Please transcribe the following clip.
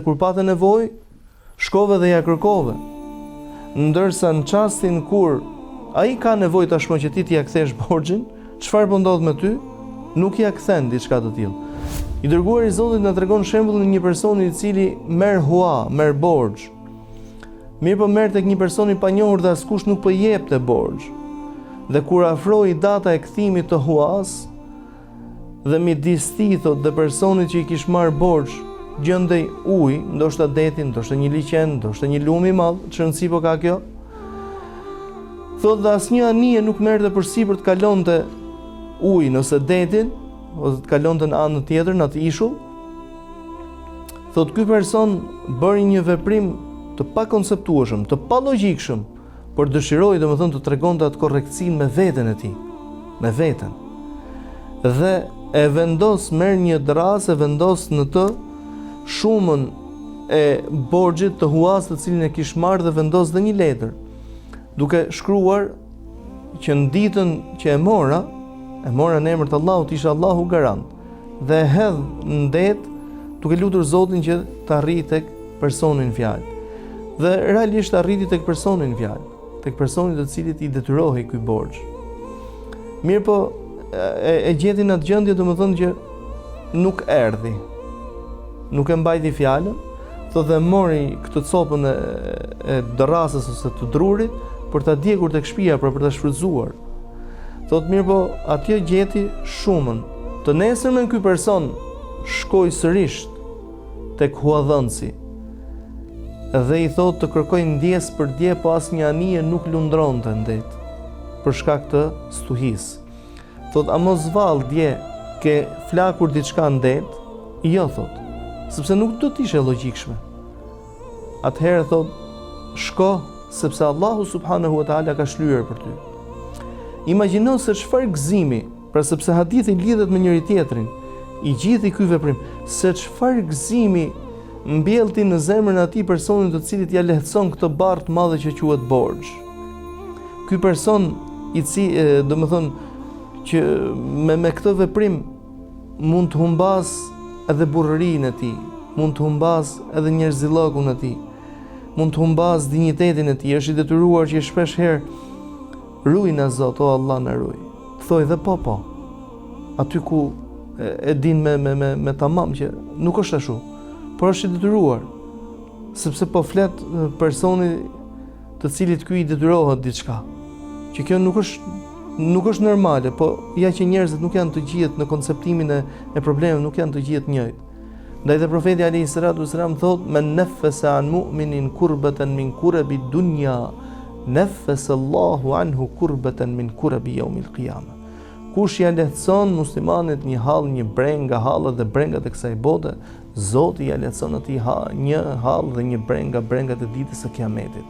kur patë nevojë, shkove dhe ja kërkove. Ndërsa në çastin kur ai ka nevojë tashmë që ti t'i ja kthesh borxhin, çfarë po ndodh me ty? Nuk ja kthen diçka të tillë. I dërguari i Zotit na tregon shembullin e një personi i cili merr hua, merr borxh. Mirë po merr tek një person i panjohur dhe askush nuk po jepte borxh. Dhe kur afroi data e kthimit të huas, dhe midis tij thot dhe personit që i kish marr borxh, gjendej ujë, ndoshta detin, ndoshta një liqen, ndoshta një lum i madh, çrëndsi po ka kjo. Thot dhe asnjë anije nuk merrte përsipër të kalonte ujin ose detin, ose të kalonte në anën tjetër, në atë ishull. Thot ky person bëri një veprim të pakonceptueshëm, të palogjikshëm, por dëshiroi domethënë të tregonte atë korrektësinë me veten e tij, me veten. Dhe e vendos, merr një dras, e vendos në të shumën e borxhit të huas të cilin e kish marrë dhe vendos dhe një letër, duke shkruar që në ditën që e mora në emër të Allahut, isha Allahu garant, dhe e hedh në det, duke lutur Zotin që të arrijë tek personin fjalë. Dhe realisht arriti tek personin fjalë, tek personi të cilit i detyrohej ky borxh. Mirë po, e gjeti në atë gjendje domethënë që nuk erdhi. Nuk e mbajti fjalën, thotë dhe mori këtë copën e dërrasës ose të drurit për ta djegur tek shtëpia për ta shfrytzuar. Thotë mirë po, atje gjeti shumën. Të nesërmen ky person shkoi sërish tek huadhënësi. Dhe i thotë të kërkoj ndjes për dje, po asnjë anije nuk lundronte në det për shkak të stuhisë. Thotë, a mos vall dje ke flakur diçka në det? Jo, thotë, sepse nuk do të ishe logjikshme. Atëherë thotë, shko sepse Allahu subhanahu wa taala ka shlyer për ty. Imagjino se çfarë gëzimi, pra sepse hadithi lidhet me njëri tjetrin, i gjithë ky veprim, se çfarë gëzimi mbjellti në zemrën e atij personit të cilit ja lehtëson këtë barr të madhe që quhet borxh. Ky person i cili, domethënë që me këtë veprim mund të humbas edhe burrërinë e tij, mund të humbas edhe njerëzillokun e tij, mund të humbas dinjitetin e tij, është i detyruar që shpesh herë ruaj na Zot, o Allah na ruaj. Thoj dhe po. Aty ku e din me tamam që nuk është ashtu, por është i detyruar, sepse po flet personi të cilit ky i detyrohet diçka. Që kjo nuk është normale, po ja që njerëzit nuk janë të gjithë në konceptimin e problemeve, nuk janë të gjithë njëjtë. Ndaj dhe profeti alayhi salatu wasalam thotë: "Men nafasa an mu'minin kurbatan min kurabi dunya, nafasa Allahu anhu kurbatan min kurabi yawmil qiyamah." Kush ja lehtëson muslimanit një hall, një breng nga hallet dhe brengat e kësaj bote, Zoti ja lehtëson atij një hall dhe një breng nga brengat e ditës së Kiametit.